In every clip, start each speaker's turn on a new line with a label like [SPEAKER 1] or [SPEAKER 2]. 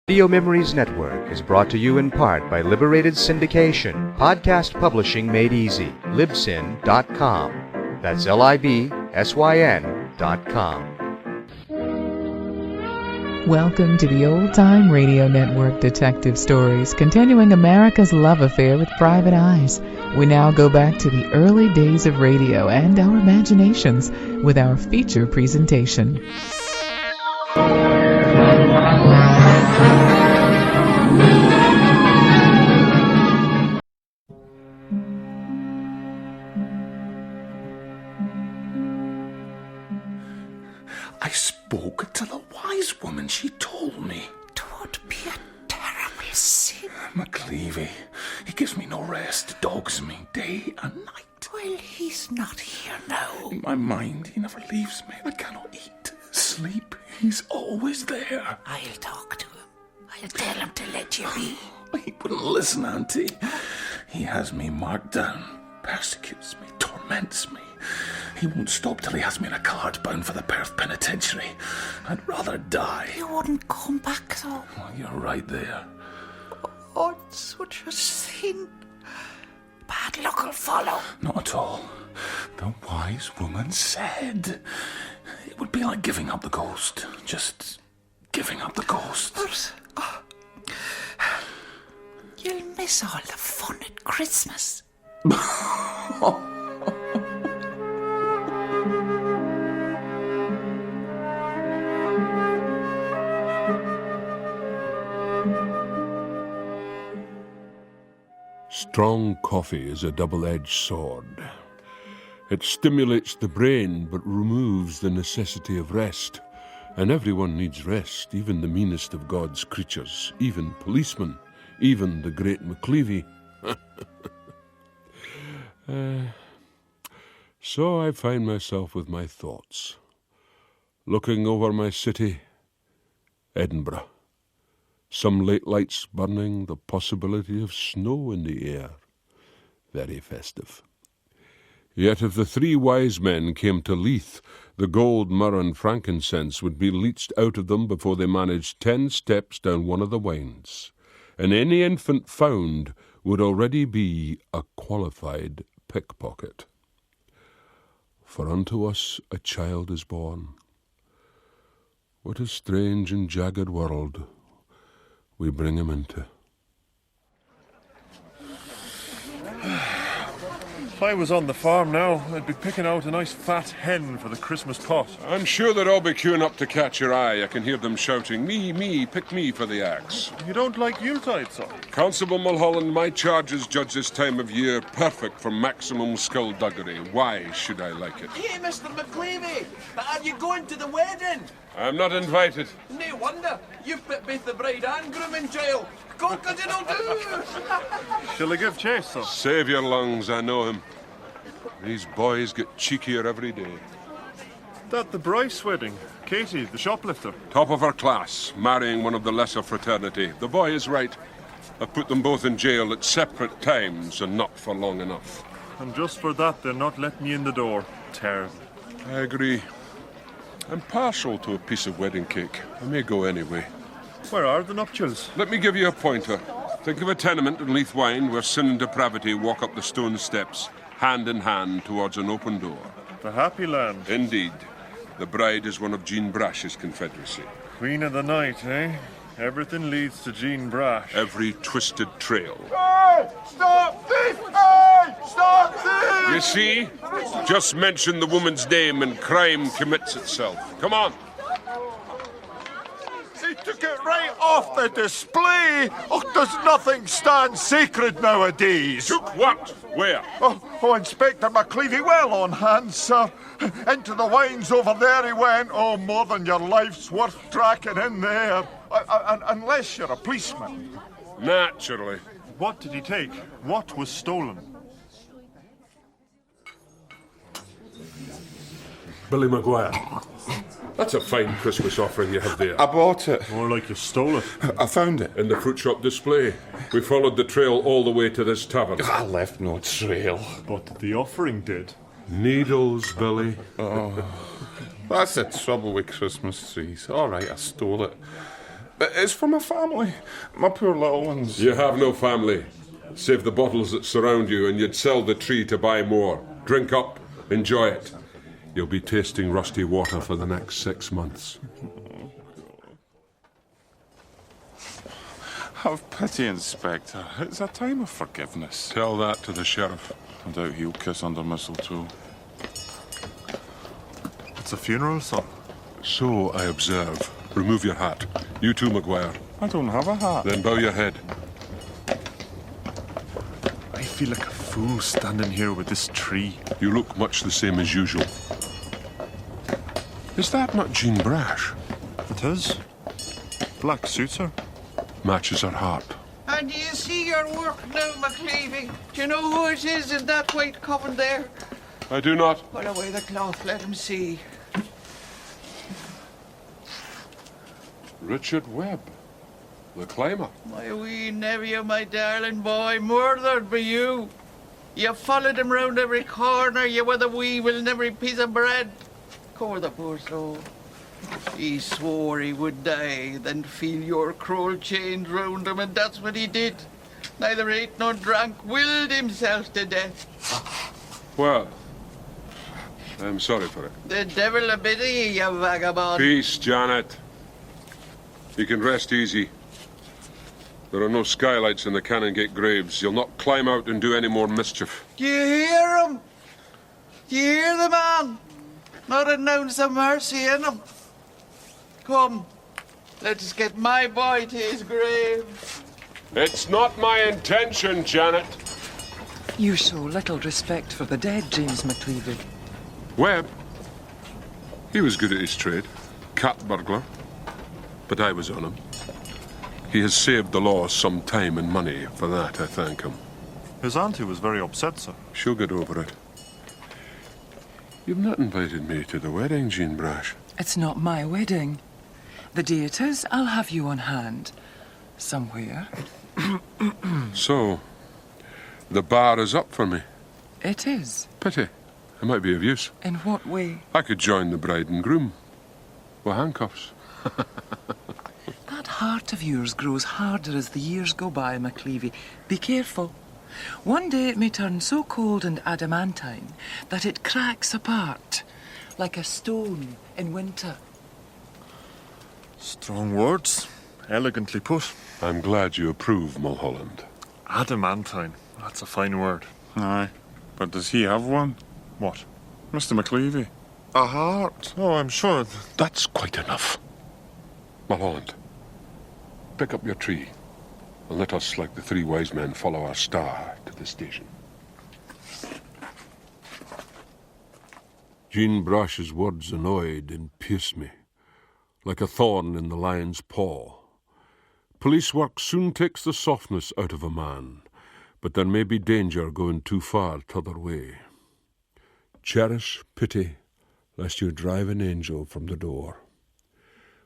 [SPEAKER 1] Video Memories Network is brought to you in part by Liberated Syndication, podcast publishing made easy, libsyn.com. That's libsyn.com.
[SPEAKER 2] Welcome to the Old Time Radio Network Detective Stories, continuing America's love affair with private eyes. We now go back to the early days of radio and our imaginations with our feature presentation.
[SPEAKER 3] I spoke to the wise woman. She told me.
[SPEAKER 4] Don't be a terrible sin.
[SPEAKER 3] McLevy, he gives me no rest, dogs me day and night.
[SPEAKER 4] Well, he's not here now.
[SPEAKER 3] In my mind, he never leaves me. I cannot eat, sleep. He's always there.
[SPEAKER 4] I'll talk to him. I'll tell him to let you be.
[SPEAKER 3] He wouldn't listen, Auntie. He has me marked down, persecutes me, torments me. He won't stop till he has me in a cart bound for the Perth Penitentiary. I'd rather die.
[SPEAKER 4] You wouldn't come back, though.
[SPEAKER 3] Well, you're right there.
[SPEAKER 4] Oh, it's such a sin. Bad luck will follow.
[SPEAKER 3] Not at all. The wise woman said it would be like giving up the ghost. Just giving up the ghost.
[SPEAKER 4] But, you'll miss all the fun at Christmas.
[SPEAKER 5] Strong coffee is a double-edged sword. It stimulates the brain but removes the necessity of rest. And everyone needs rest, even the meanest of God's creatures, even policemen, even the great McLevy. So I find myself with my thoughts, looking over my city, Edinburgh. Some late lights burning, the possibility of snow in the air. Very festive. Yet if the three wise men came to Leith, the gold, myrrh and frankincense would be leached out of them before they managed 10 steps down one of the wains, and any infant found would already be a qualified pickpocket. For unto us a child is born. What a strange and jagged world we bring him into.
[SPEAKER 6] If I was on the farm now, I'd be picking out a nice fat hen for the Christmas pot.
[SPEAKER 5] I'm sure they're all be queuing up to catch your eye. I can hear them shouting, me, pick me for the axe.
[SPEAKER 6] You don't like Yuletide, son?
[SPEAKER 5] Constable Mulholland, my charges judge this time of year perfect for maximum skullduggery. Why should I like it?
[SPEAKER 7] Hey, Mr. McLevy, are you going to the wedding?
[SPEAKER 5] I'm not invited.
[SPEAKER 7] No wonder. You've put both the bride and groom in jail. Cock-a-doodle-doo!
[SPEAKER 6] Shall I give chase, son?
[SPEAKER 5] Save your lungs, I know him. These boys get cheekier every day.
[SPEAKER 6] That the Bryce wedding. Katie, the shoplifter.
[SPEAKER 5] Top of her class, marrying one of the lesser fraternity. The boy is right. I've put them both in jail at separate times and not for long enough.
[SPEAKER 6] And just for that, they're not letting me in the door. Terrible.
[SPEAKER 5] I agree. I'm partial to a piece of wedding cake. I may go anyway.
[SPEAKER 6] Where are the nuptials?
[SPEAKER 5] Let me give you a pointer. Think of a tenement in Leith Wine where sin and depravity walk up the stone steps, hand in hand towards an open door.
[SPEAKER 6] The Happy Land.
[SPEAKER 5] Indeed. The bride is one of Jean Brash's confederacy.
[SPEAKER 6] Queen of the night, eh? Everything leads to Jean Brash.
[SPEAKER 5] Every twisted trail.
[SPEAKER 7] Hey! Stop thief! Hey! Stop thief!
[SPEAKER 5] You see? Just mention the woman's name and crime commits itself. Come on.
[SPEAKER 8] They took it right off the display. Oh, does nothing stand sacred nowadays?
[SPEAKER 5] Took what? Where?
[SPEAKER 8] Oh, Inspector McLevy, well on hand, sir. Into the wines over there he went. Oh, more than your life's worth tracking in there. Unless you're a policeman.
[SPEAKER 5] Naturally.
[SPEAKER 6] What did he take? What was stolen?
[SPEAKER 5] Billy Maguire. That's a fine Christmas offering you have there.
[SPEAKER 3] I bought it.
[SPEAKER 6] More like you stole it.
[SPEAKER 3] I found it.
[SPEAKER 5] In the fruit shop display. We followed the trail all the way to this tavern.
[SPEAKER 3] I left no trail.
[SPEAKER 6] But the offering did.
[SPEAKER 5] Needles, Billy.
[SPEAKER 3] That's the trouble with Christmas trees. All right, I stole it. It's for my family. My poor little ones.
[SPEAKER 5] You have no family, save the bottles that surround you, and you'd sell the tree to buy more. Drink up, enjoy it. You'll be tasting rusty water for the next 6 months.
[SPEAKER 3] Have pity, Inspector. It's a time of forgiveness.
[SPEAKER 5] Tell that to the sheriff.
[SPEAKER 3] I doubt he'll kiss under mistletoe.
[SPEAKER 6] It's a funeral, sir.
[SPEAKER 5] So I observe. Remove your hat. You too, Maguire.
[SPEAKER 3] I don't have a hat.
[SPEAKER 5] Then bow your head.
[SPEAKER 6] I feel like a fool standing here with this tree.
[SPEAKER 5] You look much the same as usual. Is that not Jean Brash?
[SPEAKER 6] It is. Black suits her.
[SPEAKER 5] Matches her heart.
[SPEAKER 4] And do you see your work now, McLevy? Do you know who it is in that white coven there?
[SPEAKER 5] I do not.
[SPEAKER 4] Put away the cloth, let him see.
[SPEAKER 5] Richard Webb, the climber.
[SPEAKER 4] My wee nephew, my darling boy, murdered by you. You followed him round every corner, you were the weevil in every piece of bread. Poor the poor soul. He swore he would die, then feel your cruel chains round him, and that's what he did. Neither ate nor drank, willed himself to death.
[SPEAKER 5] Well, I'm sorry for it.
[SPEAKER 4] The devil a bit of you, you vagabond.
[SPEAKER 5] Peace, Janet. You can rest easy. There are no skylights in the Canongate graves. You'll not climb out and do any more mischief.
[SPEAKER 4] Do you hear him? Do you hear the man? Not an ounce of mercy in him. Come, let us get my boy to his grave.
[SPEAKER 5] It's not my intention, Janet.
[SPEAKER 9] You show little respect for the dead, James McLevy.
[SPEAKER 5] Webb, he was good at his trade. Cat burglar. But I was on him. He has saved the law some time and money. For that, I thank him.
[SPEAKER 6] His auntie was very upset, sir.
[SPEAKER 5] She'll get over it. You've not invited me to the wedding, Jean Brash.
[SPEAKER 9] It's not my wedding. The day it is, I'll have you on hand. Somewhere.
[SPEAKER 5] So, the bar is up for me.
[SPEAKER 9] It is.
[SPEAKER 5] Pity. I might be of use.
[SPEAKER 9] In what way?
[SPEAKER 5] I could join the bride and groom. With handcuffs.
[SPEAKER 9] That heart of yours grows harder as the years go by, McLevy. Be careful. One day it may turn so cold and adamantine that it cracks apart, like a stone in winter.
[SPEAKER 6] Strong words. Elegantly put.
[SPEAKER 5] I'm glad you approve, Mulholland.
[SPEAKER 6] Adamantine. That's a fine word.
[SPEAKER 3] Aye. But does he have one?
[SPEAKER 6] What?
[SPEAKER 3] Mr. McLevy?
[SPEAKER 6] A heart? Oh, I'm sure.
[SPEAKER 5] That's quite enough. Mulholland, pick up your tree, and let us, like the three wise men, follow our star to the station. Jean Brash's words annoyed and pierced me, like a thorn in the lion's paw. Police work soon takes the softness out of a man, but there may be danger going too far t'other way. Cherish pity, lest you drive an angel from the door.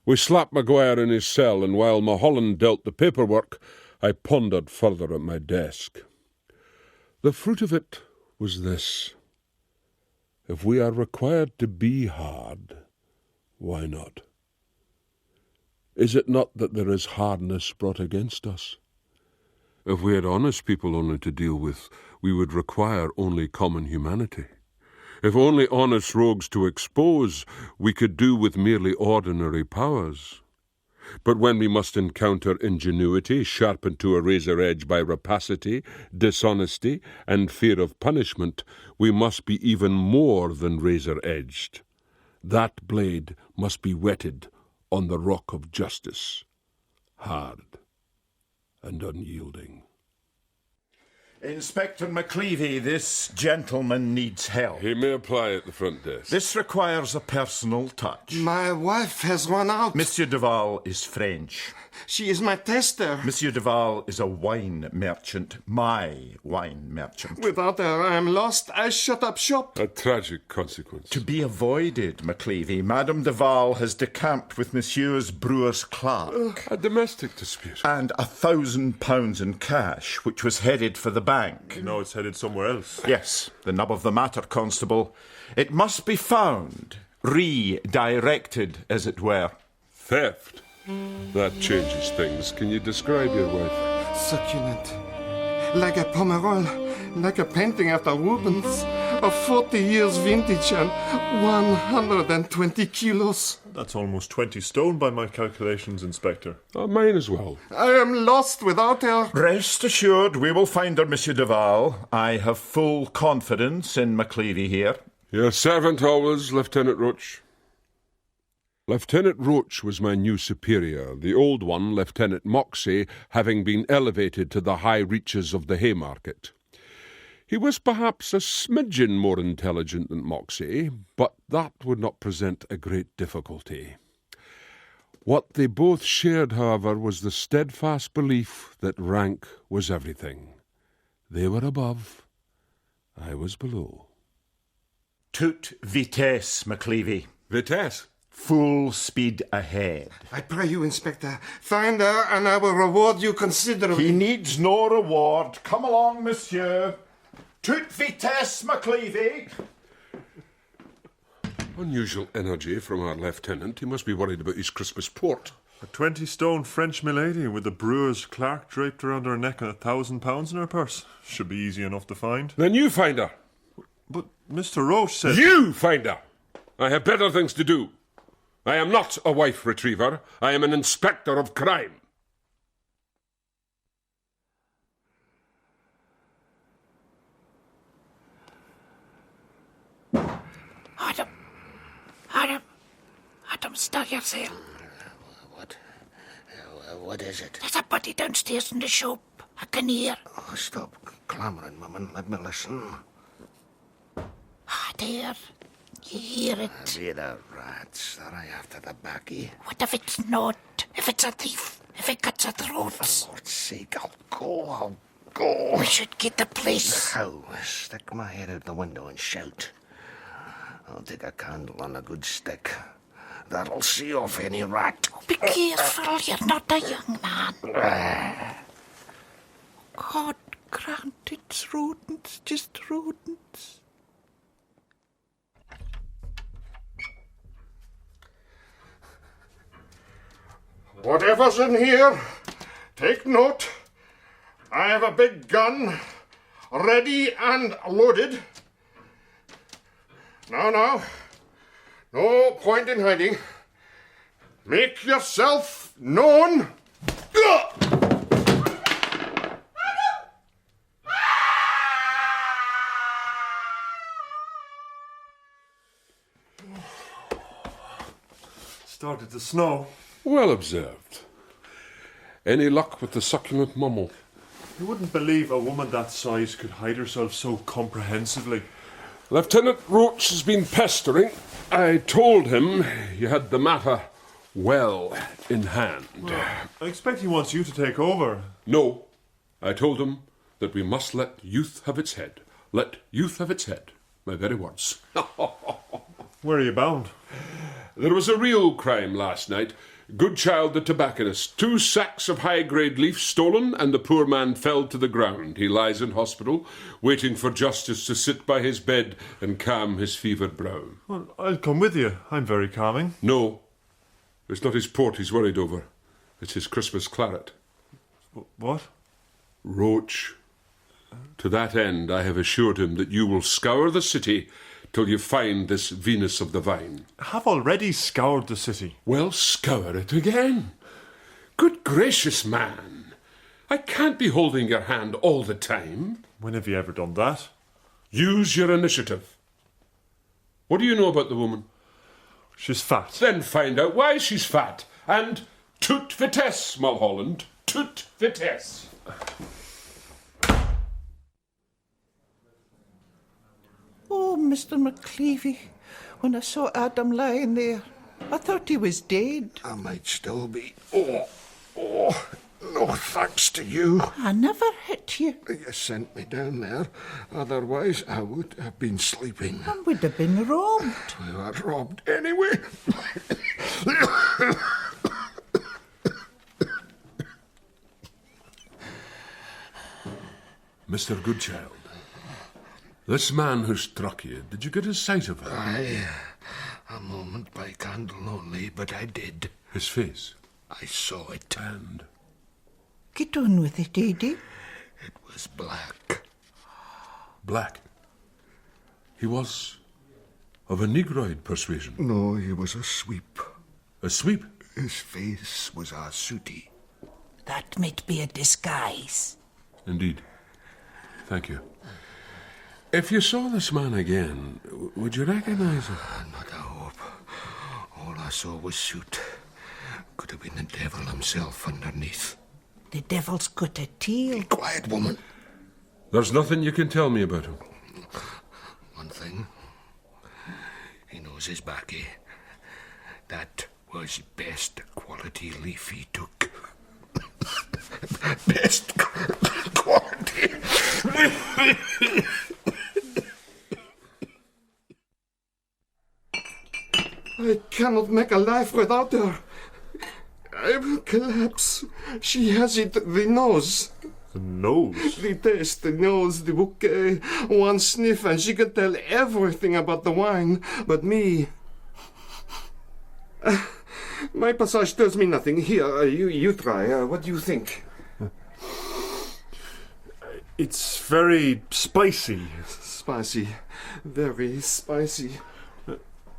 [SPEAKER 5] We slapped Maguire in his cell, and while Mulholland dealt the paperwork, I pondered further at my desk. The fruit of it was this. If we are required to be hard, why not? Is it not that there is hardness brought against us? If we had honest people only to deal with, we would require only common humanity. If only honest rogues to expose, we could do with merely ordinary powers. But when we must encounter ingenuity, sharpened to a razor edge by rapacity, dishonesty, and fear of punishment, we must be even more than razor-edged. That blade must be whetted on the rock of justice, hard and unyielding.
[SPEAKER 10] Inspector McLevy, this gentleman needs help.
[SPEAKER 5] He may apply at the front desk.
[SPEAKER 10] This requires a personal touch.
[SPEAKER 11] My wife has run out.
[SPEAKER 10] Monsieur Duval is French.
[SPEAKER 11] She is my tester.
[SPEAKER 10] Monsieur Duval is a wine merchant. My wine merchant.
[SPEAKER 11] Without her, I am lost. I shut up shop.
[SPEAKER 5] A tragic consequence.
[SPEAKER 10] To be avoided, McLevy, Madame Duval has decamped with Monsieur's brewer's clerk.
[SPEAKER 5] A domestic dispute.
[SPEAKER 10] And £1,000 in cash, which was headed for the bank.
[SPEAKER 6] No, it's headed somewhere else.
[SPEAKER 10] Yes, the nub of the matter, Constable. It must be found, redirected, as it were.
[SPEAKER 5] Theft. That changes things. Can you describe your wife?
[SPEAKER 11] Succulent. Like a Pomerol. Like a painting after Rubens. Of 40 years vintage and 120 kilos.
[SPEAKER 6] That's almost 20 stone by my calculations, Inspector.
[SPEAKER 5] Mine as well.
[SPEAKER 11] I am lost without her.
[SPEAKER 10] Rest assured, we will find her, Monsieur Duval. I have full confidence in McLevy here.
[SPEAKER 5] Your servant always, Lieutenant Roach. Lieutenant Roach was my new superior, the old one, Lieutenant Moxey, having been elevated to the high reaches of the Haymarket. He was perhaps a smidgen more intelligent than Moxey, but that would not present a great difficulty. What they both shared, however, was the steadfast belief that rank was everything. They were above, I was below.
[SPEAKER 10] Toute vitesse, McLevy.
[SPEAKER 5] Vitesse?
[SPEAKER 10] Full speed ahead.
[SPEAKER 11] I pray you, Inspector, find her and I will reward you considerably.
[SPEAKER 10] He needs no reward. Come along, monsieur. Toute vitesse, McLevy.
[SPEAKER 5] Unusual energy from our lieutenant. He must be worried about his Christmas port.
[SPEAKER 6] A 20 stone French milady with the brewer's clerk draped around her neck and £1,000 in her purse. Should be easy enough to find.
[SPEAKER 5] Then you find her.
[SPEAKER 6] But Mr. Roche said...
[SPEAKER 5] You find her! I have better things to do. I am not a wife retriever. I am an inspector of crime.
[SPEAKER 12] Adam, stir yourself.
[SPEAKER 13] What is it?
[SPEAKER 12] There's a body downstairs in the shop. I can hear.
[SPEAKER 13] Oh, stop clamouring, Mum, let me listen.
[SPEAKER 12] There. You hear it?
[SPEAKER 13] Be the rats. Are I after the baccy?
[SPEAKER 12] What if it's not? If it's a thief? If it cuts our throats?
[SPEAKER 13] For Lord's sake, I'll go.
[SPEAKER 12] We should get the police.
[SPEAKER 13] How? Stick my head out the window and shout. I'll take a candle and a good stick. That'll see off any rat.
[SPEAKER 12] Oh, be careful, you're not a young man. God grant it's rodents, just rodents.
[SPEAKER 11] Whatever's in here, take note. I have a big gun, ready and loaded. Now, no point in hiding. Make yourself known.
[SPEAKER 6] Started to snow.
[SPEAKER 5] Well observed. Any luck with the succulent mummel?
[SPEAKER 6] You wouldn't believe a woman that size could hide herself so comprehensively.
[SPEAKER 5] Lieutenant Roach has been pestering. I told him you had the matter well in hand.
[SPEAKER 6] Well, I expect he wants you to take over.
[SPEAKER 5] No. I told him that we must let youth have its head. Let youth have its head. My very words.
[SPEAKER 6] Where are you bound?
[SPEAKER 5] There was a real crime last night. Goodchild the tobacconist. 2 sacks of high-grade leaf stolen, and the poor man fell to the ground. He lies in hospital, waiting for justice to sit by his bed and calm his fevered brow.
[SPEAKER 6] Well, I'll come with you. I'm very calming.
[SPEAKER 5] No. It's not his port he's worried over. It's his Christmas claret.
[SPEAKER 6] What?
[SPEAKER 5] Roach. To that end, I have assured him that you will scour the city till you find this Venus of the Vine.
[SPEAKER 6] I have already scoured the city.
[SPEAKER 5] Well, scour it again. Good gracious, man. I can't be holding your hand all the time.
[SPEAKER 6] When have you ever done that?
[SPEAKER 5] Use your initiative. What do you know about the woman?
[SPEAKER 6] She's fat.
[SPEAKER 5] Then find out why she's fat. And toute vitesse, Mulholland. Toute vitesse.
[SPEAKER 4] Oh, Mr. McLevy, when I saw Adam lying there, I thought he was dead.
[SPEAKER 13] I might still be. Oh, no thanks to you.
[SPEAKER 4] I never hit you.
[SPEAKER 13] You sent me down there. Otherwise, I would have been sleeping.
[SPEAKER 4] And we'd have been robbed.
[SPEAKER 13] We were robbed anyway.
[SPEAKER 5] Mr. Goodchild, this man who struck you, did you get a sight of him?
[SPEAKER 13] Aye, a moment by candle only, but I did.
[SPEAKER 5] His face?
[SPEAKER 13] I saw it.
[SPEAKER 5] And
[SPEAKER 12] Get on with it, Edie.
[SPEAKER 13] It was black.
[SPEAKER 5] black. He was of a negroid persuasion.
[SPEAKER 13] No, he was a sweep.
[SPEAKER 5] A sweep?
[SPEAKER 13] His face was a sooty.
[SPEAKER 12] That might be a disguise.
[SPEAKER 5] Indeed. Thank you. If you saw this man again, would you recognize him?
[SPEAKER 13] Not a hope. All I saw was soot. Could have been the devil himself underneath.
[SPEAKER 12] The devil's got a tail.
[SPEAKER 13] Be quiet, woman.
[SPEAKER 5] There's nothing you can tell me about him.
[SPEAKER 13] One thing. He knows his baccy. That was best quality leaf he took. Best quality.
[SPEAKER 11] I cannot make a life without her. I will collapse. She has it, the nose.
[SPEAKER 6] The nose?
[SPEAKER 11] The taste, the nose, the bouquet. One sniff and she can tell everything about the wine. But me... my passage tells me nothing. Here, you try. What do you think?
[SPEAKER 6] It's very spicy.
[SPEAKER 11] Spicy. Very spicy.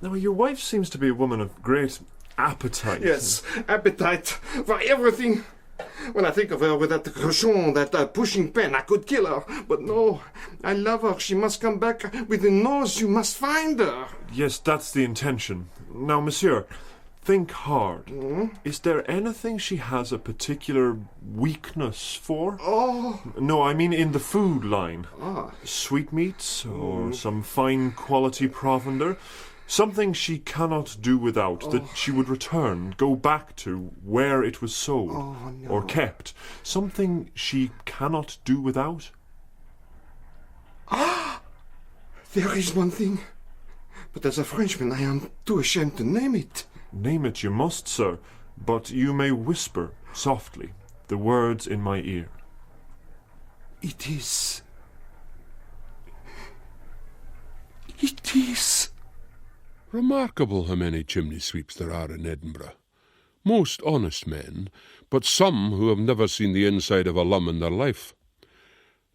[SPEAKER 6] Now, your wife seems to be a woman of great appetite.
[SPEAKER 11] Yes, appetite for everything. When I think of her with that crochon, that pushing pen, I could kill her. But no, I love her. She must come back with the nose. You must find her.
[SPEAKER 6] Yes, that's the intention. Now, monsieur, think hard. Is there anything she has a particular weakness for?
[SPEAKER 11] Oh.
[SPEAKER 6] No, I mean in the food line.
[SPEAKER 11] Ah.
[SPEAKER 6] Sweetmeats or some fine quality provender. Something she cannot do without, that she would return, go back to where it was sold or kept. Something she cannot do without.
[SPEAKER 11] Ah! There is one thing. But as a Frenchman, I am too ashamed to name it.
[SPEAKER 6] Name it you must, sir, but you may whisper softly the words in my ear.
[SPEAKER 11] It is... It is...
[SPEAKER 5] Remarkable how many chimney sweeps there are in Edinburgh. Most honest men, but some who have never seen the inside of a lum in their life.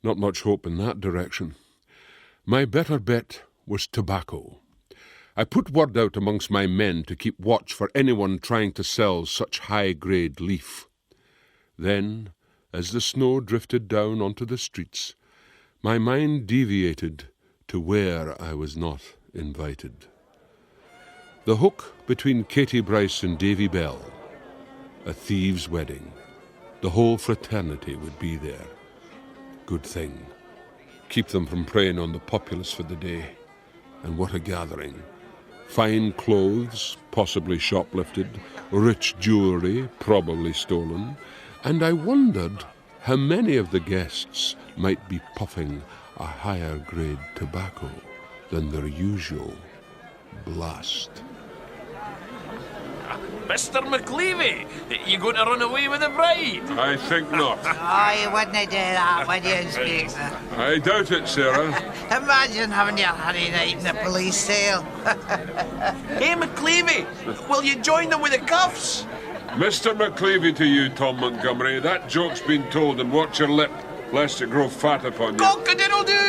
[SPEAKER 5] Not much hope in that direction. My better bet was tobacco. I put word out amongst my men to keep watch for anyone trying to sell such high-grade leaf. Then, as the snow drifted down onto the streets, my mind deviated to where I was not invited. The hook between Katie Bryce and Davy Bell. A thieves' wedding. The whole fraternity would be there. Good thing. Keep them from preying on the populace for the day. And what a gathering. Fine clothes, possibly shoplifted, rich jewellery, probably stolen, and I wondered how many of the guests might be puffing a higher grade tobacco than their usual blast.
[SPEAKER 7] Mr. McLevy, you going to run away with the bride?
[SPEAKER 5] I think not.
[SPEAKER 12] Oh, you wouldn't do that, would you, Inspector?
[SPEAKER 5] I doubt it, Sarah.
[SPEAKER 12] Imagine having your honey night in a police cell.
[SPEAKER 7] Hey, McLevy, will you join them with the cuffs?
[SPEAKER 5] Mr. McLevy to you, Tom Montgomery. That joke's been told, and watch your lip, lest it grow fat upon you.
[SPEAKER 7] Cock-a-diddle-doo!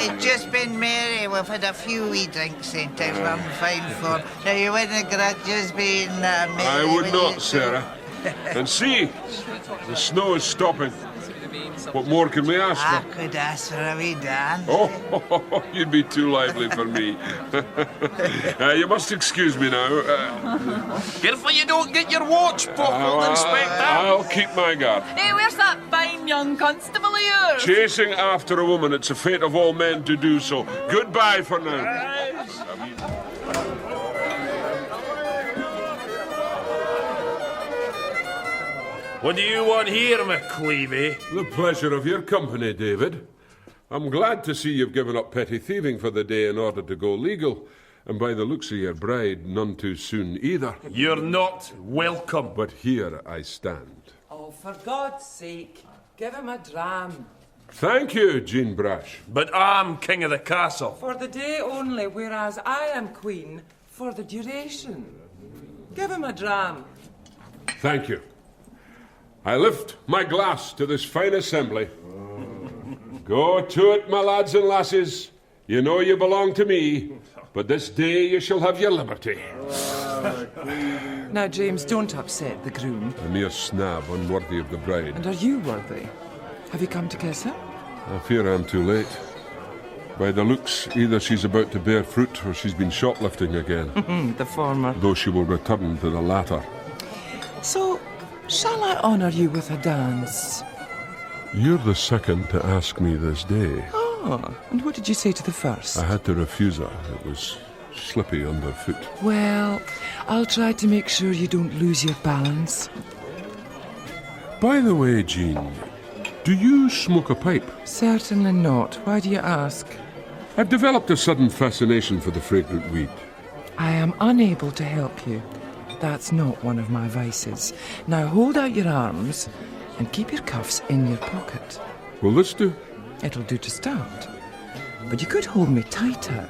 [SPEAKER 12] It's just been merry. We've had a few wee drinks in town. We're in fine form. Now, you wouldn't grudge us being merry.
[SPEAKER 5] I would not, Sarah. And see, the snow is stopping. What more can we ask
[SPEAKER 12] I
[SPEAKER 5] for?
[SPEAKER 12] could ask for a wee dance.
[SPEAKER 5] Oh, you'd be too lively for me. You must excuse me now.
[SPEAKER 7] Careful you don't get your watch buckled, Inspector.
[SPEAKER 5] I'll keep my guard.
[SPEAKER 14] Hey, where's that fine young constable of yours?
[SPEAKER 5] Chasing after a woman, it's a fate of all men to do so. Goodbye for now.
[SPEAKER 7] What do you want here, McLevy?
[SPEAKER 5] The pleasure of your company, David. I'm glad to see you've given up petty thieving for the day in order to go legal. And by the looks of your bride, none too soon either.
[SPEAKER 7] You're not welcome.
[SPEAKER 5] But here I stand.
[SPEAKER 15] Oh, for God's sake, give him a dram.
[SPEAKER 5] Thank you, Jean Brash.
[SPEAKER 7] But I'm king of the castle.
[SPEAKER 15] For the day only, whereas I am queen for the duration. Give him a dram.
[SPEAKER 5] Thank you. I lift my glass to this fine assembly. Go to it, my lads and lasses. You know you belong to me, but this day you shall have your liberty.
[SPEAKER 9] Now, James, don't upset the groom.
[SPEAKER 5] A mere snab unworthy of the bride.
[SPEAKER 9] And are you worthy? Have you come to kiss her?
[SPEAKER 5] I fear I'm too late. By the looks, either she's about to bear fruit or she's been shoplifting again.
[SPEAKER 9] The former.
[SPEAKER 5] Though she will return to the latter.
[SPEAKER 9] So, shall I honour you with a dance?
[SPEAKER 5] You're the second to ask me this day.
[SPEAKER 9] Oh, and what did you say to the first?
[SPEAKER 5] I had to refuse her. It was slippy underfoot.
[SPEAKER 9] Well, I'll try to make sure you don't lose your balance.
[SPEAKER 5] By the way, Jean, do you smoke a pipe?
[SPEAKER 9] Certainly not. Why do you ask?
[SPEAKER 5] I've developed a sudden fascination for the fragrant weed.
[SPEAKER 9] I am unable to help you. That's not one of my vices. Now hold out your arms and keep your cuffs in your pocket.
[SPEAKER 5] Will this do?
[SPEAKER 9] It'll do to start. But you could hold me tighter.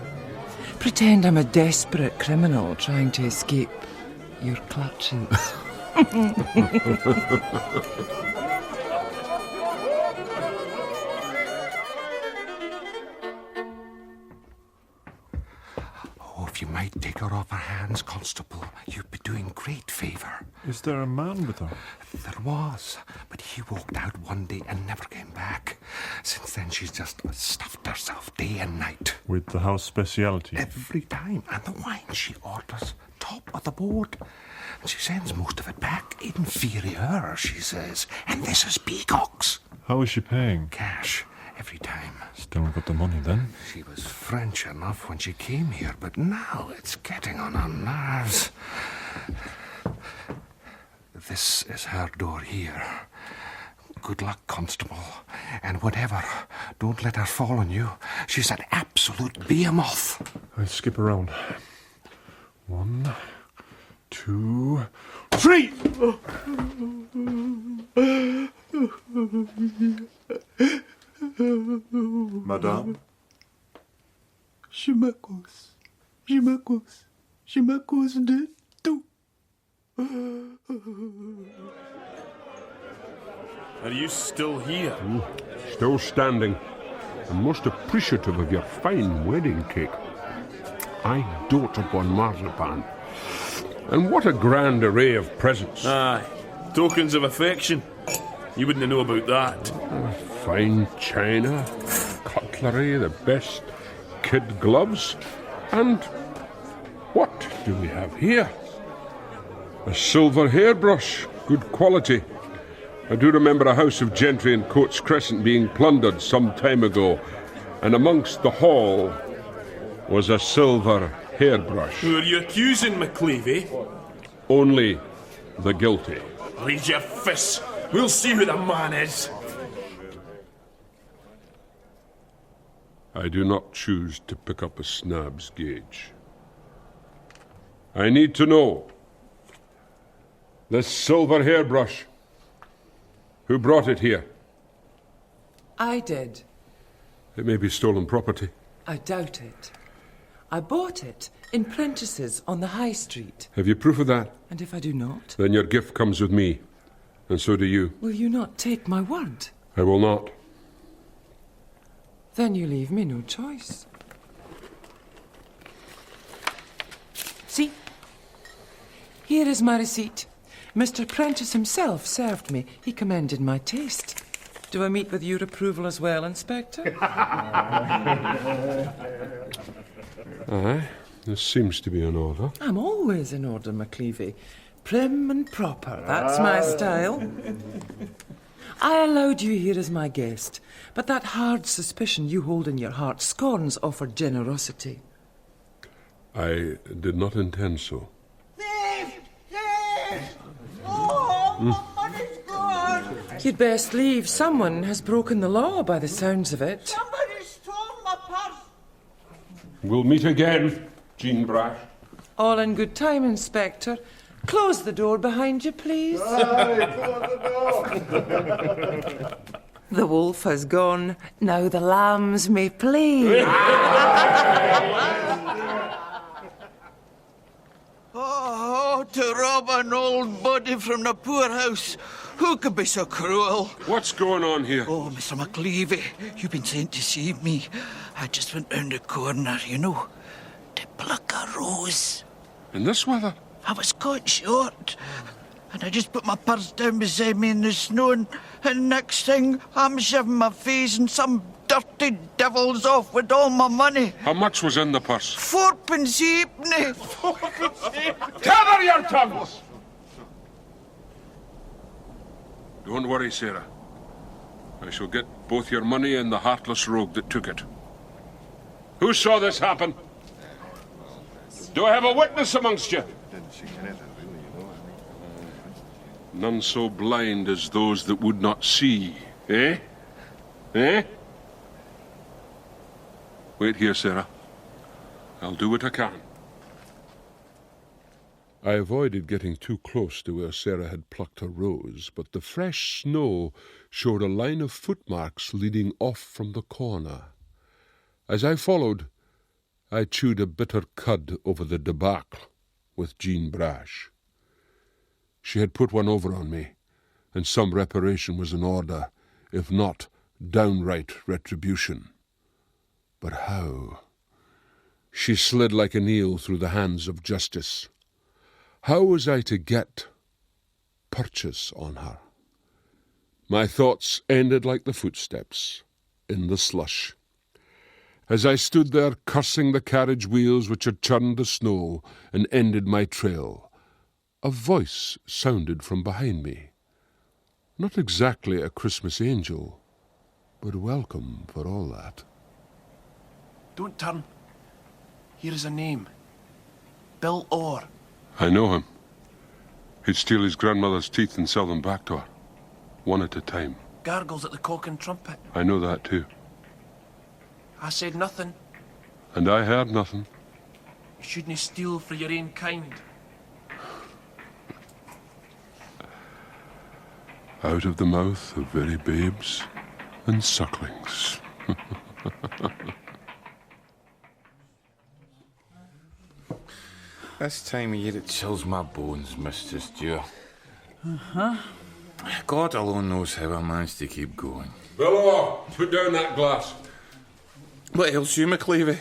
[SPEAKER 9] Pretend I'm a desperate criminal trying to escape your clutches.
[SPEAKER 13] Oh, if you might take her off her hands, Constable, you'd be doing great favour.
[SPEAKER 6] Is there a man with her?
[SPEAKER 13] There was, but he walked out one day and never came back. Since then, she's just stuffed herself day and night.
[SPEAKER 6] With the house speciality?
[SPEAKER 13] Every time. And the wine she orders, top of the board. And she sends most of it back. Inferior, she says. And this is peacocks.
[SPEAKER 6] How is she paying?
[SPEAKER 13] Cash. Every time.
[SPEAKER 6] Still got the money then?
[SPEAKER 13] She was French enough when she came here, but now it's getting on her nerves. This is her door here. Good luck, Constable. And whatever, don't let her fall on you. She's an absolute behemoth.
[SPEAKER 6] I'll skip around. 1, 2, 3! Madame?
[SPEAKER 4] Je m'accuse de tout.
[SPEAKER 6] Are you still here?
[SPEAKER 5] Still standing, and most appreciative of your fine wedding cake. I dote upon marzipan. And what a grand array of presents.
[SPEAKER 16] Aye, tokens of affection. You wouldn't know about that.
[SPEAKER 5] Fine china, cutlery, the best kid gloves, and what do we have here? A silver hairbrush, good quality. I do remember a house of gentry in Coates Crescent being plundered some time ago, and amongst the haul was a silver hairbrush.
[SPEAKER 16] Who are you accusing, McLevy?
[SPEAKER 5] Only the guilty.
[SPEAKER 16] Raise your fists. We'll see who the man is.
[SPEAKER 5] I do not choose to pick up a snab's gauge. I need to know. This silver hairbrush. Who brought it here?
[SPEAKER 9] I did.
[SPEAKER 5] It may be stolen property.
[SPEAKER 9] I doubt it. I bought it in Prentice's on the high street.
[SPEAKER 5] Have you proof of that?
[SPEAKER 9] And if I do not?
[SPEAKER 5] Then your gift comes with me. And so do you.
[SPEAKER 9] Will you not take my word?
[SPEAKER 5] I will not.
[SPEAKER 9] Then you leave me no choice. See? Here is my receipt. Mr. Prentice himself served me. He commended my taste. Do I meet with your approval as well, Inspector?
[SPEAKER 5] Aye, this seems to be in order.
[SPEAKER 9] I'm always in order, McLevy. Prim and proper, that's my style. I allowed you here as my guest, but that hard suspicion you hold in your heart scorns offered generosity.
[SPEAKER 5] I did not intend so.
[SPEAKER 12] Money's gone.
[SPEAKER 9] You'd best leave. Someone has broken the law by the sounds of it.
[SPEAKER 12] Somebody stole my purse.
[SPEAKER 5] We'll meet again, Jean Brash.
[SPEAKER 9] All in good time, Inspector. Close the door behind you, please.
[SPEAKER 8] Aye, close the door.
[SPEAKER 9] The wolf has gone. Now the lambs may play.
[SPEAKER 4] Oh, to rob an old body from the poorhouse. Who could be so cruel?
[SPEAKER 5] What's going on here?
[SPEAKER 4] Oh, Mr. McLevy, you've been sent to see me. I just went round the corner, you know, to pluck a rose.
[SPEAKER 5] In this weather?
[SPEAKER 4] I was caught short, and I just put my purse down beside me in the snow, and next thing, I'm shoving my face and some dirty devil's off with all my money.
[SPEAKER 5] How much was in the purse?
[SPEAKER 4] 4p halfpenny. 4p halfpenny.
[SPEAKER 5] Tether your tongues! Don't worry, Sarah. I shall get both your money and the heartless rogue that took it. Who saw this happen? Do I have a witness amongst you? None so blind as those that would not see, eh? Eh? Wait here, Sarah. I'll do what I can. I avoided getting too close to where Sarah had plucked her rose, but the fresh snow showed a line of footmarks leading off from the corner. As I followed, I chewed a bitter cud over the debacle with Jean Brash. She had put one over on me, and some reparation was in order, if not downright retribution. But how? She slid like an eel through the hands of justice. How was I to get purchase on her? My thoughts ended like the footsteps in the slush. As I stood there cursing the carriage wheels which had churned the snow and ended my trail, a voice sounded from behind me. Not exactly a Christmas angel, but welcome for all that.
[SPEAKER 7] Don't turn. Here is a name. Bill Orr.
[SPEAKER 5] I know him. He'd steal his grandmother's teeth and sell them back to her, one at a time.
[SPEAKER 7] Gargles at the Cock and Trumpet.
[SPEAKER 5] I know that too.
[SPEAKER 7] I said nothing.
[SPEAKER 5] And I heard nothing.
[SPEAKER 7] You shouldn't steal for your own kind.
[SPEAKER 5] Out of the mouth of very babes and sucklings.
[SPEAKER 17] This time of year it chills my bones, Mr. Stewart.
[SPEAKER 12] Uh-huh.
[SPEAKER 17] God alone knows how I managed to keep going.
[SPEAKER 5] Bello, put down that glass.
[SPEAKER 17] What ails you, McLevy?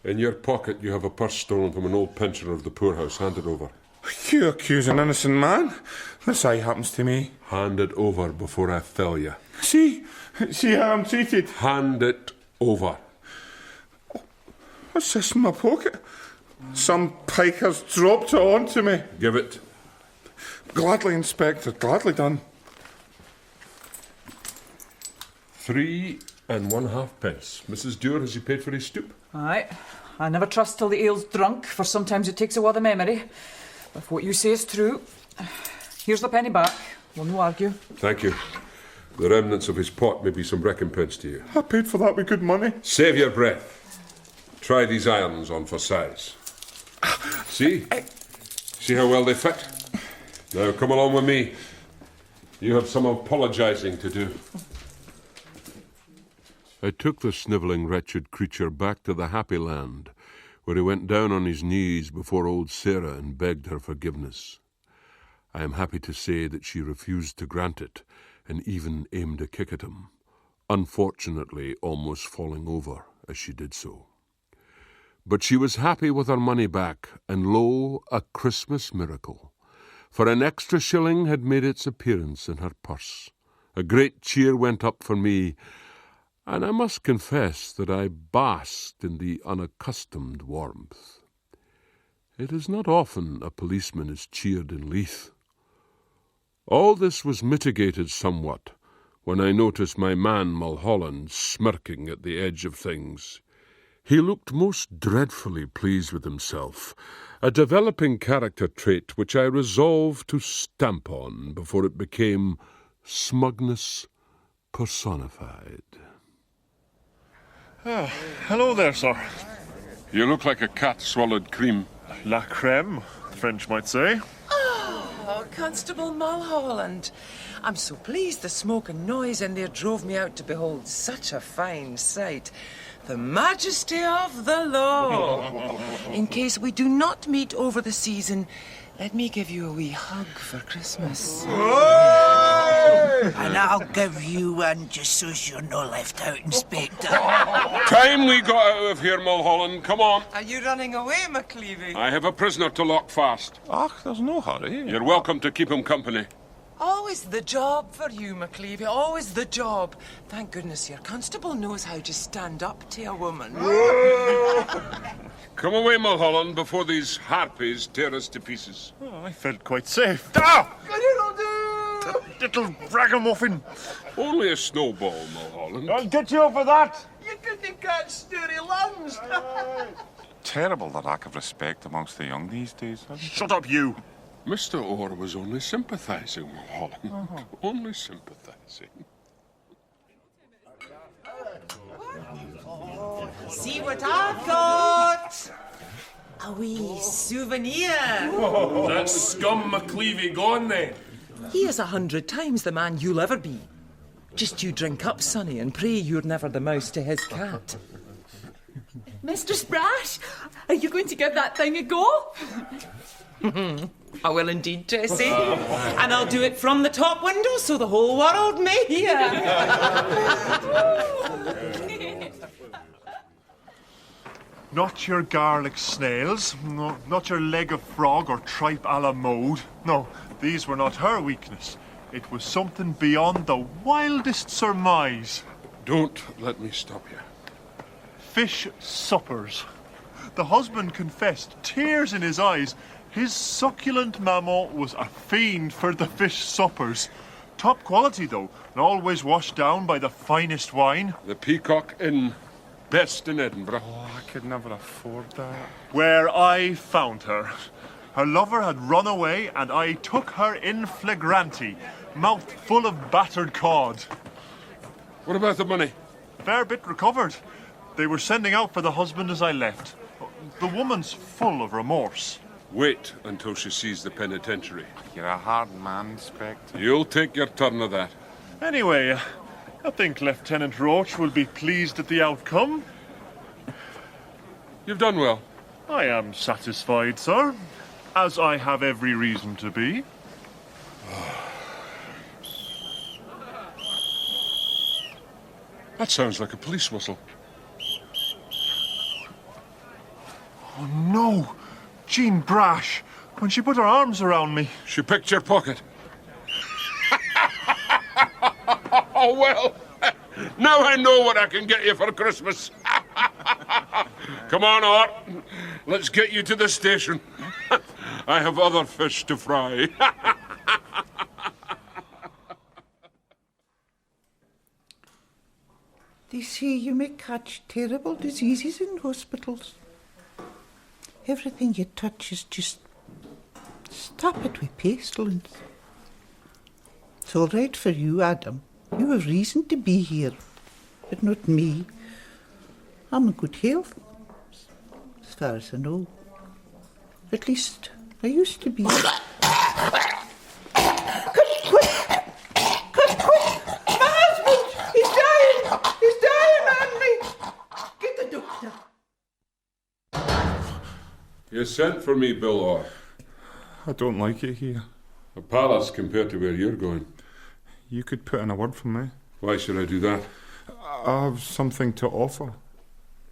[SPEAKER 5] In your pocket you have a purse stolen from an old pensioner of the poorhouse. Hand it over.
[SPEAKER 17] You accuse an innocent man? This aye happens to me.
[SPEAKER 5] Hand it over before I fell you.
[SPEAKER 17] See how I'm treated.
[SPEAKER 5] Hand it over.
[SPEAKER 17] What's this in my pocket? Some piker's dropped it onto me.
[SPEAKER 5] Give it.
[SPEAKER 17] Gladly, Inspector, gladly done.
[SPEAKER 5] 3 1/2 pence. Mrs. Dewar, has he paid for his stoop?
[SPEAKER 12] Aye. I never trust till the ale's drunk, for sometimes it takes away the memory. If what you say is true, here's the penny back. We'll no argue.
[SPEAKER 5] Thank you. The remnants of his pot may be some recompense to you.
[SPEAKER 17] I paid for that with good money.
[SPEAKER 5] Save your breath. Try these irons on for size. See? See how well they fit? Now come along with me. You have some apologising to do. I took the snivelling, wretched creature back to the happy land, where he went down on his knees before old Sarah and begged her forgiveness. I am happy to say that she refused to grant it, and even aimed a kick at him, unfortunately almost falling over as she did so. But she was happy with her money back, and lo, a Christmas miracle, for an extra shilling had made its appearance in her purse. A great cheer went up for me, and I must confess that I basked in the unaccustomed warmth. It is not often a policeman is cheered in Leith. All this was mitigated somewhat when I noticed my man Mulholland smirking at the edge of things. He looked most dreadfully pleased with himself, a developing character trait which I resolved to stamp on before it became smugness personified.
[SPEAKER 6] Ah, hello there, sir.
[SPEAKER 5] You look like a cat swallowed cream.
[SPEAKER 6] La crème, the French might say.
[SPEAKER 15] Oh, Constable Mulholland. I'm so pleased the smoke and noise in there drove me out to behold such a fine sight. The majesty of the law. In case we do not meet over the season,
[SPEAKER 9] Let me give you a wee hug for Christmas.
[SPEAKER 12] And I'll give you one just so's you're no left out, Inspector.
[SPEAKER 5] Time we got out of here, Mulholland. Come on.
[SPEAKER 9] Are you running away, McLevy?
[SPEAKER 5] I have a prisoner to lock fast.
[SPEAKER 17] Ach, there's no hurry.
[SPEAKER 5] You're welcome to keep him company.
[SPEAKER 9] Always the job for you, McLevy. Always the job. Thank goodness your constable knows how to stand up to a woman.
[SPEAKER 5] Come away, Mulholland, before these harpies tear us to pieces.
[SPEAKER 6] Oh, I felt quite safe. Ah! Little ragamuffin.
[SPEAKER 5] Only a snowball, Mulholland.
[SPEAKER 6] I'll get you for that.
[SPEAKER 7] You couldn't catch sturdy lungs.
[SPEAKER 17] Terrible the lack of respect amongst the young these days.
[SPEAKER 6] Shut up, you.
[SPEAKER 5] Mr. Orr was only sympathising, Mulholland. Only sympathising.
[SPEAKER 9] See what I've got! A wee souvenir.
[SPEAKER 16] That scum McLevy gone then?
[SPEAKER 9] He is 100 times the man you'll ever be. Just you drink up, Sonny, and pray you're never the mouse to his cat.
[SPEAKER 14] Mr. Sprash, are you going to give that thing a go?
[SPEAKER 9] I will indeed, Jessie. And I'll do it from the top window so the whole world may hear.
[SPEAKER 6] Not your garlic snails, no, not your leg of frog or tripe a la mode. No, these were not her weakness. It was something beyond the wildest surmise.
[SPEAKER 5] Don't let me stop you.
[SPEAKER 6] Fish suppers. The husband confessed, tears in his eyes, his succulent maman was a fiend for the fish suppers. Top quality, though, and always washed down by the finest wine.
[SPEAKER 5] The Peacock Inn, best in Edinburgh.
[SPEAKER 17] Oh, I could never afford that.
[SPEAKER 6] Where I found her. Her lover had run away, and I took her in flagranti, mouth full of battered cod.
[SPEAKER 5] What about the money?
[SPEAKER 6] Fair bit recovered. They were sending out for the husband as I left. The woman's full of remorse.
[SPEAKER 5] Wait until she sees the penitentiary.
[SPEAKER 17] You're a hard man, Inspector.
[SPEAKER 5] You'll take your turn of that.
[SPEAKER 6] Anyway, I think Lieutenant Roach will be pleased at the outcome.
[SPEAKER 5] You've done well.
[SPEAKER 6] I am satisfied, sir, as I have every reason to be.
[SPEAKER 5] That sounds like a police whistle.
[SPEAKER 6] Oh, no! Jean Brash, when she put her arms around me.
[SPEAKER 5] She picked your pocket. Oh, well, now I know what I can get you for Christmas. Come on, Art. Let's get you to the station. I have other fish to fry.
[SPEAKER 12] They say you may catch terrible diseases in hospitals. Everything you touch is just... stop it with pestilence. It's all right for you, Adam. You have reason to be here, but not me. I'm in good health, as far as I know. At least, I used to be. Quick! My husband! He's dying! He's dying on me! Get the doctor.
[SPEAKER 5] You sent for me, Bill Orr.
[SPEAKER 17] I don't like it here.
[SPEAKER 5] A palace compared to where you're going.
[SPEAKER 17] You could put in a word for me.
[SPEAKER 5] Why should I do that?
[SPEAKER 17] I have something to offer.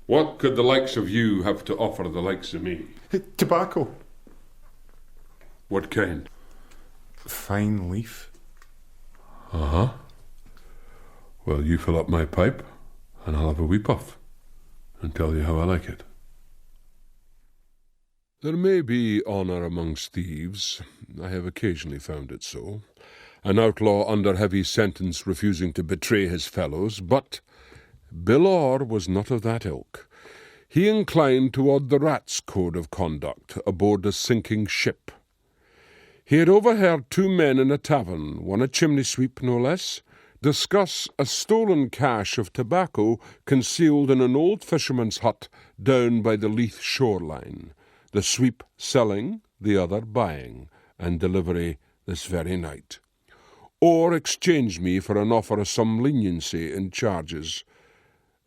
[SPEAKER 5] What could the likes of you have to offer the likes of me?
[SPEAKER 17] Tobacco.
[SPEAKER 5] What kind?
[SPEAKER 17] Fine leaf.
[SPEAKER 5] Uh-huh. Well, you fill up my pipe, and I'll have a wee puff, and tell you how I like it. There may be honour amongst thieves. I have occasionally found it so. An outlaw under heavy sentence refusing to betray his fellows, but Bill Orr was not of that ilk. He inclined toward the rat's code of conduct aboard a sinking ship. He had overheard two men in a tavern, one a chimney-sweep no less, discuss a stolen cache of tobacco concealed in an old fisherman's hut down by the Leith shoreline, the sweep selling, the other buying, and delivery this very night. Or exchange me for an offer of some leniency in charges.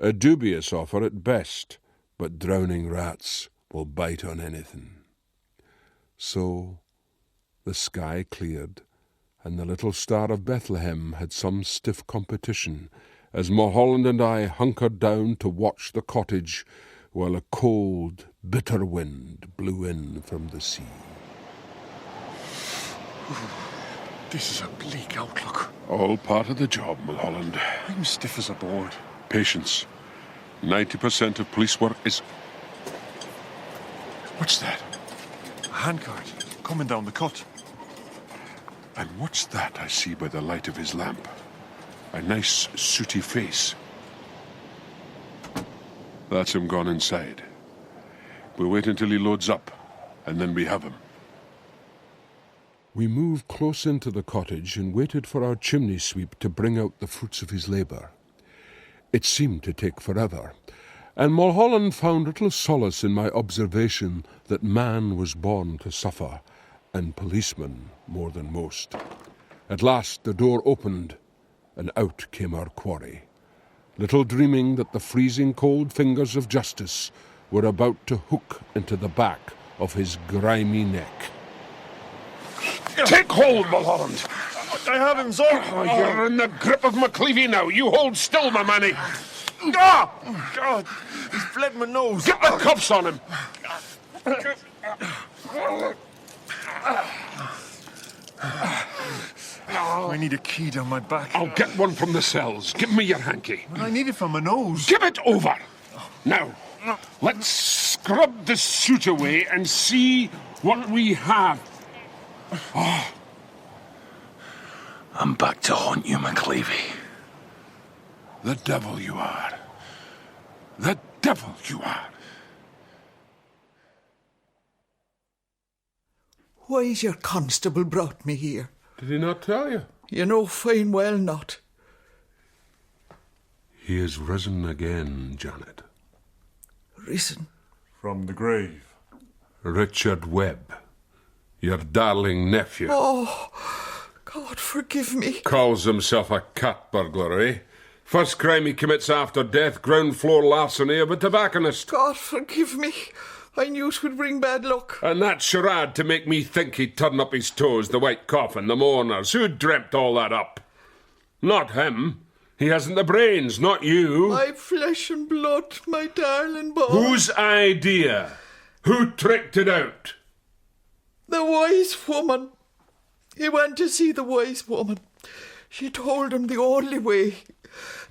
[SPEAKER 5] A dubious offer at best, but drowning rats will bite on anything. So The sky cleared, and the little star of Bethlehem had some stiff competition, as Mulholland and I hunkered down to watch the cottage while a cold, bitter wind blew in from the sea.
[SPEAKER 13] This is a bleak outlook.
[SPEAKER 5] All part of the job, Mulholland.
[SPEAKER 13] I'm stiff as a board.
[SPEAKER 5] Patience. 90% of police work is...
[SPEAKER 13] What's that? A handcart coming down the cut.
[SPEAKER 5] And what's that I see by the light of his lamp? A nice, sooty face. That's him gone inside. We'll wait until he loads up, and then we have him. We moved close into the cottage and waited for our chimney sweep to bring out the fruits of his labour. It seemed to take forever, and Mulholland found little solace in my observation that man was born to suffer, and policemen more than most. At last the door opened, and out came our quarry, little dreaming that the freezing cold fingers of justice were about to hook into the back of his grimy neck.
[SPEAKER 13] Take hold, Mulholland!
[SPEAKER 11] I have him, sir!
[SPEAKER 5] Oh, you're in the grip of McLevy now. You hold still, my manny.
[SPEAKER 11] Ah! God, he's bled my nose.
[SPEAKER 5] Get the cuffs on him.
[SPEAKER 11] I need a key down my back.
[SPEAKER 5] I'll get one from the cells. Give me your hanky.
[SPEAKER 11] I need it from my nose.
[SPEAKER 5] Give it over. Now, let's scrub the soot away and see what we have. Oh.
[SPEAKER 3] I'm back to haunt you, McLevy.
[SPEAKER 5] The devil you are. The devil you are.
[SPEAKER 12] Why's your constable brought me here?
[SPEAKER 5] Did he not tell you?
[SPEAKER 12] You know fine well not.
[SPEAKER 5] He is risen again, Janet.
[SPEAKER 12] Risen?
[SPEAKER 6] From the grave.
[SPEAKER 5] Richard Webb, your darling nephew.
[SPEAKER 12] Oh, God forgive me.
[SPEAKER 5] Calls himself a cat burglar, eh? First crime he commits after death, ground floor larceny of a tobacconist.
[SPEAKER 12] God forgive me. I knew it would bring bad luck.
[SPEAKER 5] And that charade to make me think he'd turn up his toes, the white coffin, the mourners. Who dreamt all that up? Not him. He hasn't the brains, not you.
[SPEAKER 12] My flesh and blood, my darling boy.
[SPEAKER 5] Whose idea? Who tricked it out?
[SPEAKER 12] The wise woman. He went to see the wise woman. She told him the only way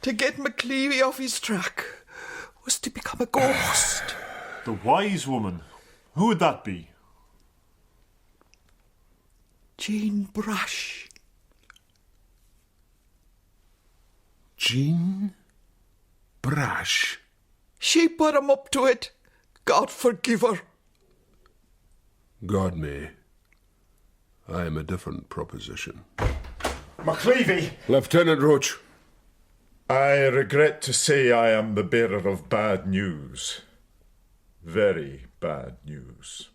[SPEAKER 12] to get McLevy off his track was to become a ghost.
[SPEAKER 6] The wise woman? Who would that be?
[SPEAKER 12] Jean Brash.
[SPEAKER 5] Jean Brash?
[SPEAKER 12] She put him up to it. God forgive her.
[SPEAKER 5] God may. I am a different proposition.
[SPEAKER 10] McLevy!
[SPEAKER 5] Lieutenant Roach.
[SPEAKER 10] I regret to say I am the bearer of bad news. Very bad news.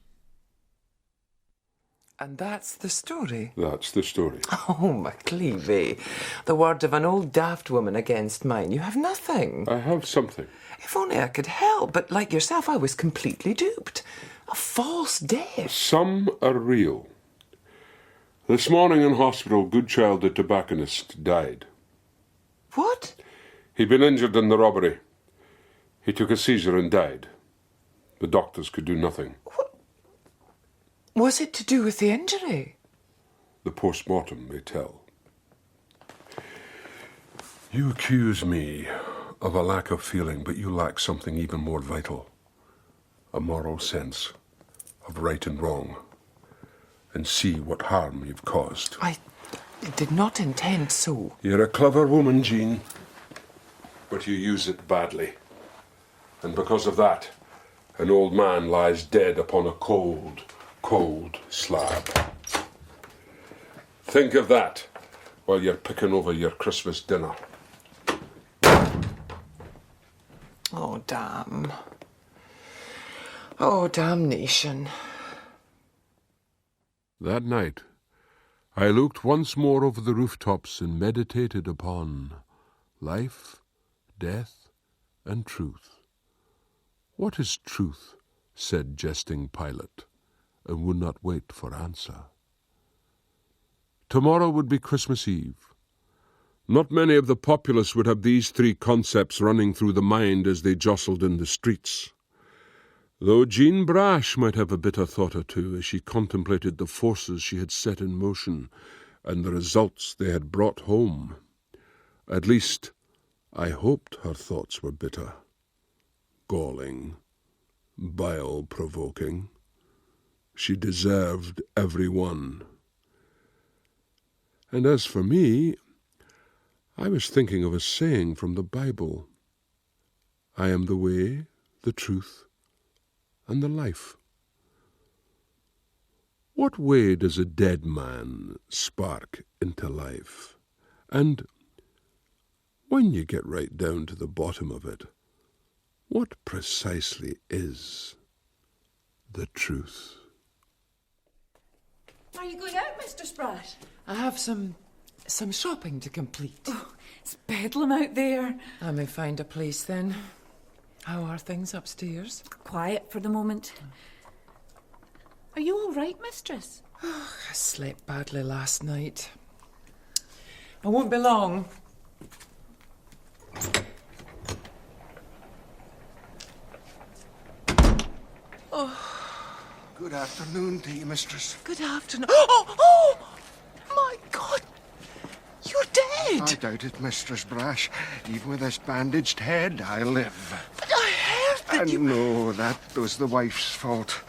[SPEAKER 15] And that's the story?
[SPEAKER 5] That's the story.
[SPEAKER 15] Oh, McLevy. The word of an old daft woman against mine. You have nothing.
[SPEAKER 5] I have something.
[SPEAKER 15] If only I could help, but like yourself, I was completely duped. A false death.
[SPEAKER 5] Some are real. This morning in hospital, Goodchild the tobacconist died.
[SPEAKER 15] What?
[SPEAKER 5] He'd been injured in the robbery. He took a seizure and died. The doctors could do nothing.
[SPEAKER 15] What? Was it to do with the injury?
[SPEAKER 5] The post-mortem may tell. You accuse me of a lack of feeling, but you lack something even more vital. A moral sense of right and wrong. And see what harm you've caused.
[SPEAKER 15] I did not intend so.
[SPEAKER 5] You're a clever woman, Jean. But you use it badly. And because of that, an old man lies dead upon a cold, cold slab. Think of that while you're picking over your Christmas dinner.
[SPEAKER 15] Oh, damn. Oh, damnation.
[SPEAKER 5] That night, I looked once more over the rooftops and meditated upon life, death, and truth. What is truth? Said jesting Pilate, and would not wait for answer. Tomorrow would be Christmas Eve. Not many of the populace would have these three concepts running through the mind as they jostled in the streets. Though Jean Brash might have a bitter thought or two as she contemplated the forces she had set in motion and the results they had brought home. At least, I hoped her thoughts were bitter, galling, bile-provoking. She deserved every one. And as for me, I was thinking of a saying from the Bible. I am the way, the truth, and the life. What way does a dead man spark into life? And when you get right down to the bottom of it, what precisely is the truth?
[SPEAKER 14] Are you going out, Mr. Spratt?
[SPEAKER 15] I have some shopping to complete.
[SPEAKER 14] Oh, it's bedlam out there.
[SPEAKER 15] I may find a place then. How are things upstairs?
[SPEAKER 14] Quiet for the moment. Are you all right, mistress?
[SPEAKER 15] Oh, I slept badly last night. I won't be long.
[SPEAKER 13] Oh. Good afternoon to you, mistress.
[SPEAKER 15] Good afternoon. Oh, my God! You're dead!
[SPEAKER 13] I doubt it, Mistress Brash. Even with this bandaged head, I live.
[SPEAKER 15] But I heard that
[SPEAKER 13] No, that was the wife's fault.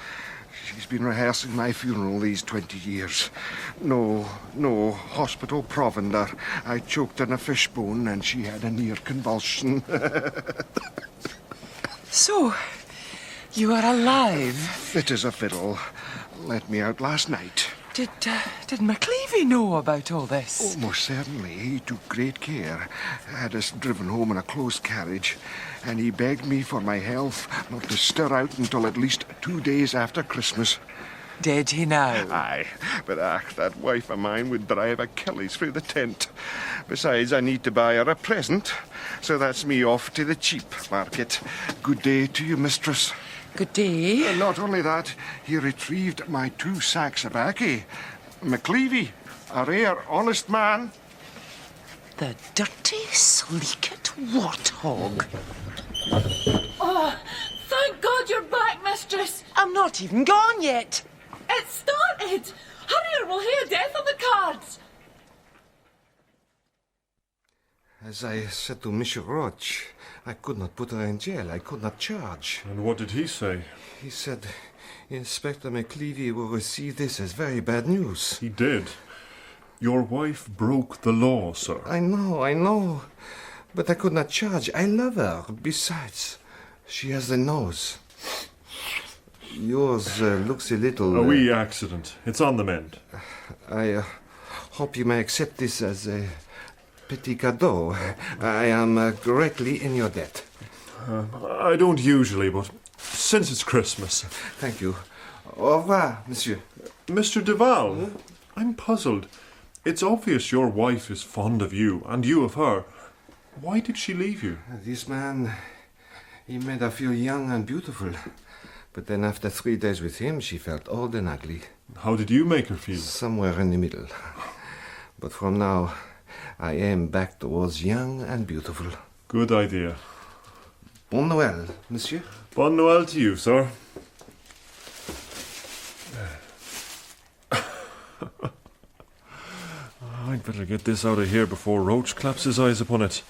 [SPEAKER 13] She's been rehearsing my funeral these 20 years. No, hospital provender. I choked on a fishbone and she had a near convulsion.
[SPEAKER 15] So, you are alive?
[SPEAKER 13] Fit as a fiddle. Let me out last night.
[SPEAKER 15] Did McLevy know about all this?
[SPEAKER 13] Oh, most certainly. He took great care. Had us driven home in a closed carriage, and he begged me for my health not to stir out until at least 2 days after Christmas.
[SPEAKER 15] Did he now?
[SPEAKER 13] Aye, but that wife of mine would drive Achilles through the tent. Besides, I need to buy her a present, so that's me off to the cheap market. Good day to you, mistress.
[SPEAKER 15] Good day.
[SPEAKER 13] And not only that, he retrieved my 2 sacks of baccy. McLevy, a rare, honest man.
[SPEAKER 15] The dirty, sleeked warthog.
[SPEAKER 14] Oh, thank God you're back, mistress.
[SPEAKER 15] I'm not even gone yet.
[SPEAKER 14] It started. Hurry or we'll hear death on the cards.
[SPEAKER 13] As I said to Monsieur Roach, I could not put her in jail. I could not charge.
[SPEAKER 6] And what did he say?
[SPEAKER 13] He said Inspector McLevy will receive this as very bad news.
[SPEAKER 6] He did. Your wife broke the law, sir.
[SPEAKER 13] I know. But I could not charge. I love her. Besides, she has the nose. Yours looks a little...
[SPEAKER 6] A wee accident. It's on the mend.
[SPEAKER 13] I hope you may accept this as a petit cadeau. I am greatly in your debt.
[SPEAKER 6] I don't usually, but since it's Christmas...
[SPEAKER 13] Thank you. Au revoir, monsieur.
[SPEAKER 6] Mr. Duval, I'm puzzled. It's obvious your wife is fond of you, and you of her. Why did she leave you?
[SPEAKER 13] This man, he made her feel young and beautiful. But then after 3 days with him, she felt old and ugly.
[SPEAKER 6] How did you make her feel?
[SPEAKER 13] Somewhere in the middle. But from now, I aim back towards young and beautiful.
[SPEAKER 6] Good idea.
[SPEAKER 13] Bon Noël, monsieur.
[SPEAKER 6] Bon Noël to you, sir. I'd better get this out of here before Roach claps his eyes upon it.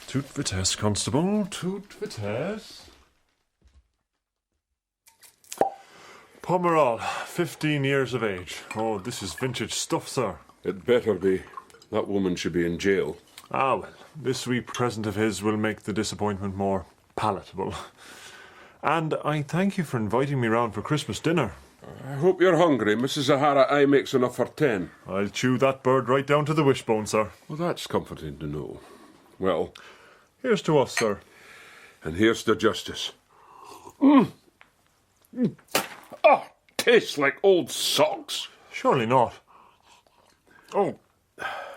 [SPEAKER 6] Toot vitesse, constable, toot vitesse. Pomerol, 15 years of age. Oh, this is vintage stuff, sir.
[SPEAKER 5] It better be. That woman should be in jail.
[SPEAKER 6] Ah, well, this wee present of his will make the disappointment more palatable. And I thank you for inviting me round for Christmas dinner.
[SPEAKER 5] I hope you're hungry. Mrs. Zahara aye makes enough for 10.
[SPEAKER 6] I'll chew that bird right down to the wishbone, sir.
[SPEAKER 5] Well, that's comforting to know. Well,
[SPEAKER 6] here's to us, sir.
[SPEAKER 5] And here's to justice. Oh, tastes like old socks.
[SPEAKER 6] Surely not. Oh,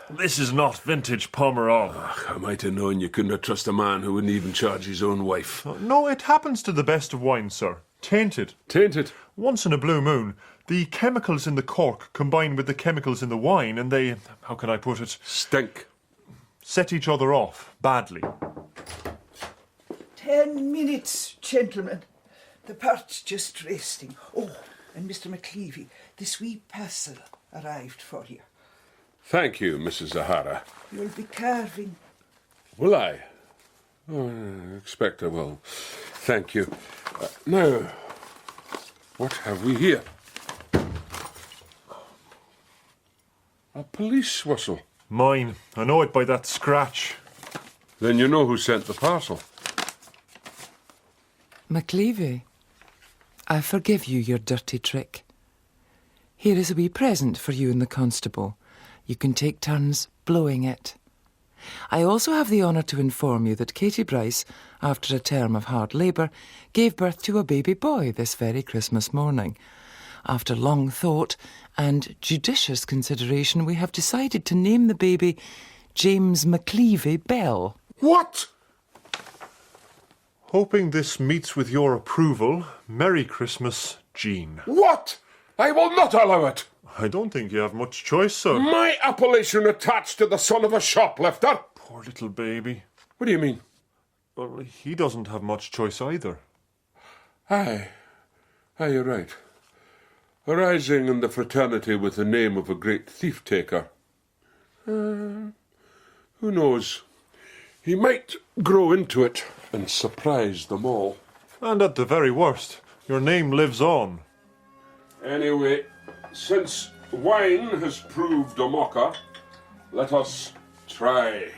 [SPEAKER 6] this is not vintage Pomerol.
[SPEAKER 5] I might have known you couldn't trust a man who wouldn't even charge his own wife.
[SPEAKER 6] No, it happens to the best of wines, sir. Tainted.
[SPEAKER 5] Tainted?
[SPEAKER 6] Once in a blue moon, The chemicals in the cork combine with the chemicals in the wine and they, how can I put it?
[SPEAKER 5] Stink.
[SPEAKER 6] Set each other off badly.
[SPEAKER 12] 10 minutes, gentlemen. The part's just resting. Oh, and Mr. McLevy, this wee parcel arrived for you.
[SPEAKER 5] Thank you, Mrs. Zahara.
[SPEAKER 12] You'll be carving.
[SPEAKER 5] Will I? Oh, I expect I will. Thank you. Now, what have we here? A police whistle.
[SPEAKER 6] Mine. I know it by that scratch.
[SPEAKER 5] Then you know who sent the parcel.
[SPEAKER 9] McLevy, I forgive you your dirty trick. Here is a wee present for you and the constable. You can take turns blowing it. I also have the honour to inform you that Katie Bryce, after a term of hard labour, gave birth to a baby boy this very Christmas morning. After long thought and judicious consideration, we have decided to name the baby James McLevy Bell.
[SPEAKER 5] What?
[SPEAKER 6] Hoping this meets with your approval, Merry Christmas, Jean.
[SPEAKER 5] What? I will not allow it.
[SPEAKER 6] I don't think you have much choice, sir.
[SPEAKER 5] My appellation attached to the son of a shoplifter?
[SPEAKER 6] Poor little baby.
[SPEAKER 5] What do you mean?
[SPEAKER 6] Well, he doesn't have much choice either.
[SPEAKER 5] Aye, you're right. Arising in the fraternity with the name of a great thief-taker. Who knows? He might grow into it and surprise them all.
[SPEAKER 6] And at the very worst, your name lives on.
[SPEAKER 5] Anyway, since wine has proved a mocker, let us try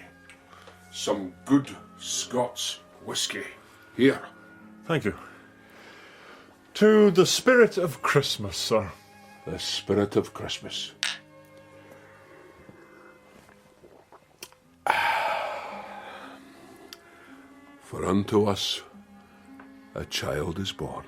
[SPEAKER 5] some good Scots whisky. Here.
[SPEAKER 6] Thank you. To the spirit of Christmas, sir.
[SPEAKER 5] The spirit of Christmas. For unto us a child is born.